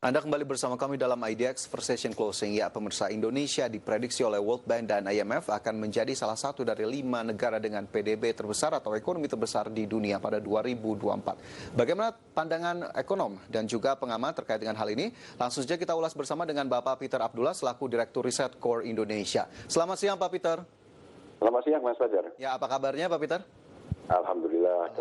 Anda kembali bersama kami dalam IDX Recession Closing. Ya, pemirsa, Indonesia diprediksi oleh World Bank dan IMF akan menjadi salah satu dari 5 negara dengan PDB terbesar atau ekonomi terbesar di dunia pada 2024. Bagaimana pandangan ekonom dan juga pengamat terkait dengan hal ini? Langsung saja kita ulas bersama dengan Bapak Peter Abdullah selaku Direktur Riset Core Indonesia. Selamat siang Pak Peter. Selamat siang Mas Fajar. Ya, apa kabarnya Pak Peter? Alhamdulillah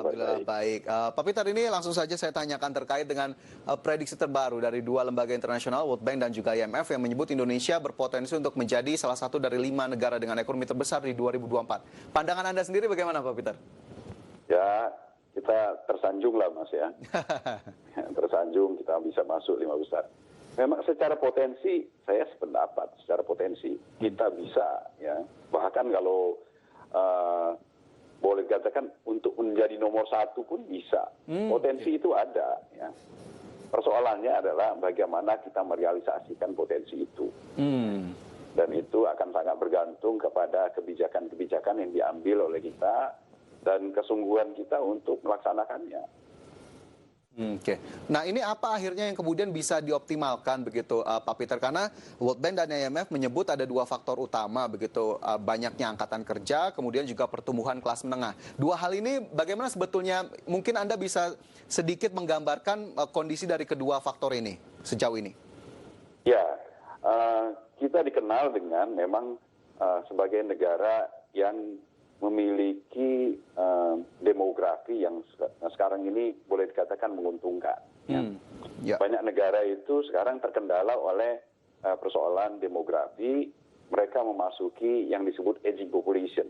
baik. Pak Peter, ini langsung saja saya tanyakan terkait dengan prediksi terbaru dari dua lembaga internasional, World Bank dan juga IMF, yang menyebut Indonesia berpotensi untuk menjadi salah satu dari 5 negara dengan ekonomi terbesar di 2024. Pandangan Anda sendiri bagaimana Pak Peter? Ya, kita tersanjung lah Mas ya. Tersanjung kita bisa masuk 5 besar. Memang secara potensi, saya sependapat, secara potensi kita bisa ya. Bahkan kalau boleh dikatakan untuk menjadi nomor 1 pun bisa. Potensi itu ada. Ya. Persoalannya adalah bagaimana kita merealisasikan potensi itu. Dan itu akan sangat bergantung kepada kebijakan-kebijakan yang diambil oleh kita dan kesungguhan kita untuk melaksanakannya. Oke. Nah, ini apa akhirnya yang kemudian bisa dioptimalkan begitu Pak Peter? Karena World Bank dan IMF menyebut ada 2 faktor utama begitu, banyaknya angkatan kerja, kemudian juga pertumbuhan kelas menengah. Dua hal ini bagaimana sebetulnya, mungkin Anda bisa sedikit menggambarkan kondisi dari kedua faktor ini sejauh ini? Ya, kita dikenal dengan memang sebagai negara yang memiliki demografi yang sekarang ini boleh dikatakan menguntungkan. Ya. Banyak negara itu sekarang terkendala oleh persoalan demografi, mereka memasuki yang disebut aging population.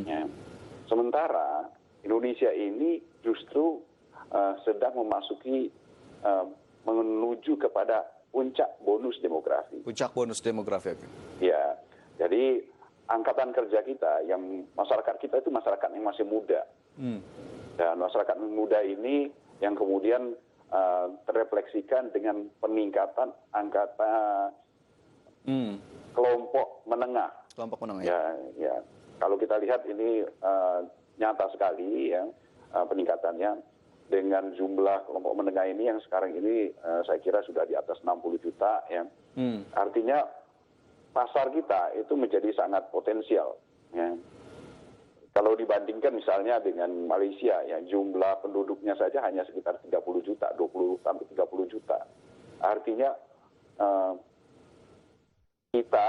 Ya. Sementara Indonesia ini justru sedang memasuki menuju kepada puncak bonus demografi. Puncak bonus demografi, oke. Ya, jadi angkatan kerja kita, yang masyarakat kita itu masyarakat yang masih muda. Dan masyarakat muda ini yang kemudian terrefleksikan dengan peningkatan angkatan kelompok menengah. Kelompok menengah. Ya. Kalau kita lihat ini nyata sekali ya peningkatannya dengan jumlah kelompok menengah ini yang sekarang ini saya kira sudah di atas 60 juta ya. Artinya pasar kita itu menjadi sangat potensial. Ya. Kalau dibandingkan misalnya dengan Malaysia, ya jumlah penduduknya saja hanya sekitar 30 juta, 20 sampai 30 juta. Artinya kita,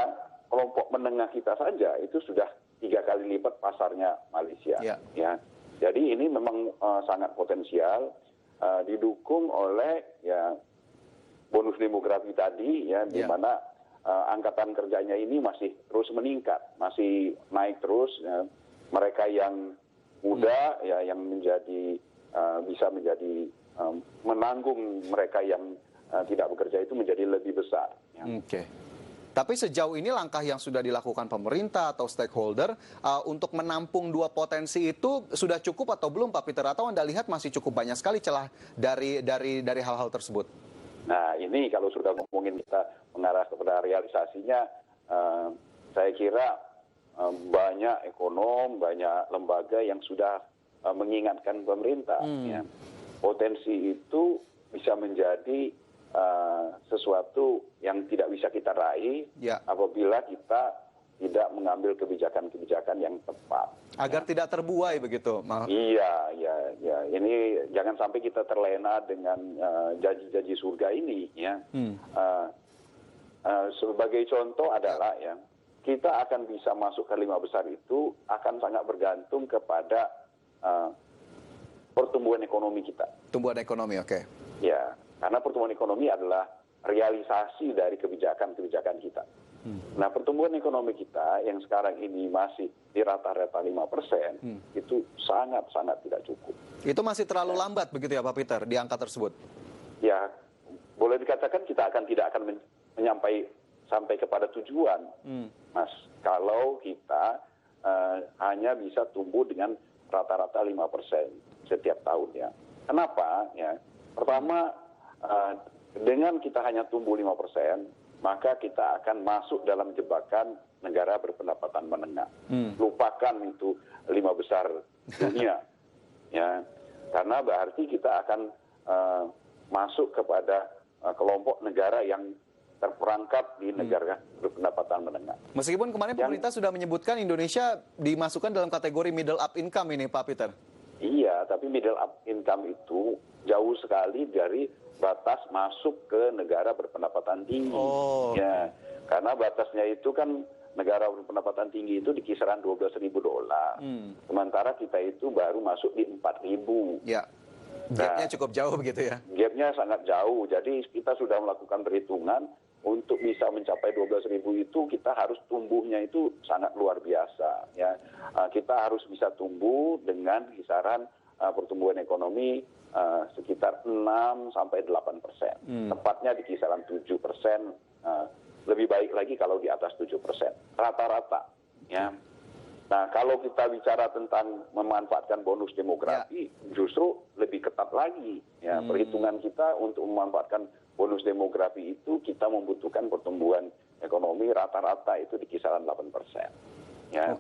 kelompok menengah kita saja itu sudah 3 kali lipat pasarnya Malaysia. Ya. Jadi ini memang sangat potensial, didukung oleh ya bonus demografi tadi, ya di mana angkatan kerjanya ini masih terus meningkat, masih naik terus. Ya. Mereka yang muda, ya, yang menjadi bisa menjadi menanggung mereka yang tidak bekerja itu menjadi lebih besar. Ya. Oke. Tapi sejauh ini langkah yang sudah dilakukan pemerintah atau stakeholder untuk menampung 2 potensi itu sudah cukup atau belum, Pak Peter? Atau Anda lihat masih cukup banyak sekali celah dari hal-hal tersebut? Nah, ini kalau sudah ngomongin kita mengarah kepada realisasinya, saya kira banyak ekonom, banyak lembaga yang sudah mengingatkan pemerintah. Ya. Potensi itu bisa menjadi sesuatu yang tidak bisa kita raih apabila kita tidak mengambil kebijakan-kebijakan yang tepat. Agar tidak terbuai begitu? Iya. Ini jangan sampai kita terlena dengan janji-janji surga ini. Ya. Sebagai contoh adalah ya, kita akan bisa masuk ke 5 besar itu akan sangat bergantung kepada pertumbuhan ekonomi kita. Pertumbuhan ekonomi, oke. Ya, karena pertumbuhan ekonomi adalah realisasi dari kebijakan-kebijakan kita. Nah, pertumbuhan ekonomi kita yang sekarang ini masih di rata-rata 5%, itu sangat-sangat tidak cukup. Itu masih terlalu lambat begitu ya Pak Peter, di angka tersebut? Ya, boleh dikatakan kita tidak akan sampai kepada tujuan, Mas. Kalau kita hanya bisa tumbuh dengan rata-rata 5% setiap tahunnya. Kenapa? Ya, pertama, dengan kita hanya tumbuh 5%, maka kita akan masuk dalam jebakan negara berpendapatan menengah. Lupakan itu 5 besar dunia. Ya, karena berarti kita akan masuk kepada kelompok negara yang terperangkap di negara berpendapatan menengah. Meskipun kemarin pemerintah sudah menyebutkan Indonesia dimasukkan dalam kategori middle up income ini, Pak Peter. Iya, tapi middle up income itu jauh sekali dari batas masuk ke negara berpendapatan tinggi. Ya, karena batasnya itu kan negara berpendapatan tinggi itu di kisaran $12.000. Sementara kita itu baru masuk di 4.000. Ya. Gapnya cukup jauh begitu ya? Gapnya sangat jauh. Jadi kita sudah melakukan perhitungan untuk bisa mencapai 12.000 itu kita harus tumbuhnya itu sangat luar biasa. Ya, kita harus bisa tumbuh dengan kisaran pertumbuhan ekonomi sekitar 6-8%. Tepatnya di kisaran 7%. Lebih baik lagi kalau di atas 7%. Rata-rata. Ya. Nah, kalau kita bicara tentang memanfaatkan bonus demografi, justru lebih ketat lagi. Ya, perhitungan kita untuk memanfaatkan bonus demografi itu kita membutuhkan pertumbuhan ekonomi rata-rata itu di kisaran 8%. Ya.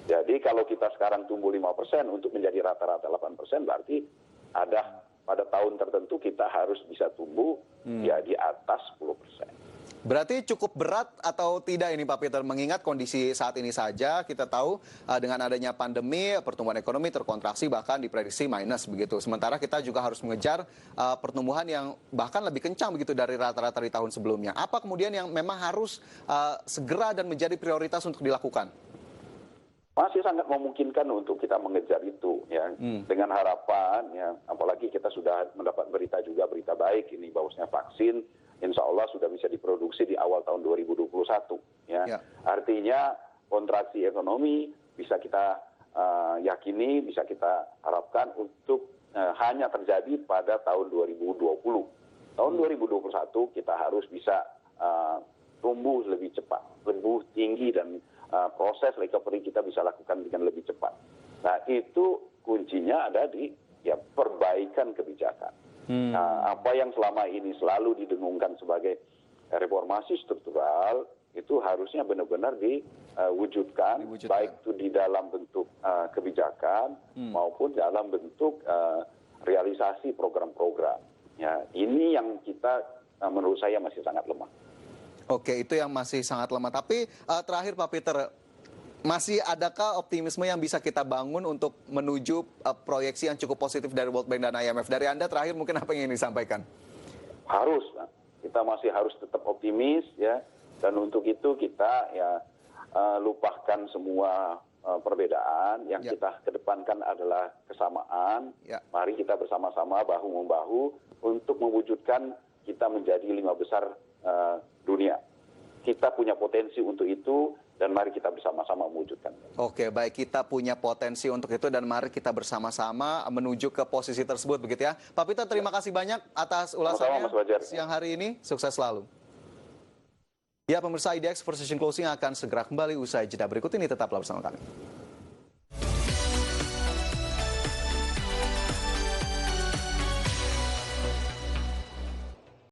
Jadi kalau kita sekarang tumbuh 5% untuk menjadi rata-rata 8%, berarti ada pada tahun tertentu kita harus bisa tumbuh ya di atas 10%. Berarti cukup berat atau tidak ini Pak Peter, mengingat kondisi saat ini saja kita tahu dengan adanya pandemi pertumbuhan ekonomi terkontraksi bahkan diprediksi minus begitu. Sementara kita juga harus mengejar pertumbuhan yang bahkan lebih kencang begitu dari rata-rata di tahun sebelumnya. Apa kemudian yang memang harus segera dan menjadi prioritas untuk dilakukan? Masih sangat memungkinkan untuk kita mengejar itu ya, dengan harapan ya, apalagi kita sudah mendapat berita baik ini bahwasanya vaksin insya Allah sudah bisa diproduksi di awal tahun 2021. Ya. Artinya kontraksi ekonomi bisa kita yakini, bisa kita harapkan untuk hanya terjadi pada tahun 2020. Tahun 2021 kita harus bisa tumbuh lebih cepat, lebih tinggi dan proses recovery kita bisa lakukan dengan lebih cepat. Nah itu kuncinya ada di perbaikan kebijakan. Nah, apa yang selama ini selalu didengungkan sebagai reformasi struktural itu harusnya benar-benar diwujudkan, baik itu di dalam bentuk kebijakan maupun dalam bentuk realisasi program-program. Ya, ini yang kita menurut saya masih sangat lemah. Oke, itu yang masih sangat lemah. Tapi terakhir Pak Peter, masih adakah optimisme yang bisa kita bangun untuk menuju proyeksi yang cukup positif dari World Bank dan IMF? Dari Anda terakhir mungkin apa yang ingin disampaikan? Harus, kita masih harus tetap optimis ya. Dan untuk itu kita lupakan semua perbedaan. Yang kita kedepankan adalah kesamaan. Mari kita bersama-sama bahu-membahu untuk mewujudkan kita menjadi 5 besar dunia. Kita punya potensi untuk itu. Dan mari kita bersama-sama mewujudkan. Oke, baik, kita punya potensi untuk itu dan mari kita bersama-sama menuju ke posisi tersebut begitu ya. Pak Peter, terima kasih banyak atas ulasannya siang hari ini. Sukses selalu. Ya, pemirsa IDX Precision Closing akan segera kembali usai jeda berikut ini. Tetaplah bersama kami.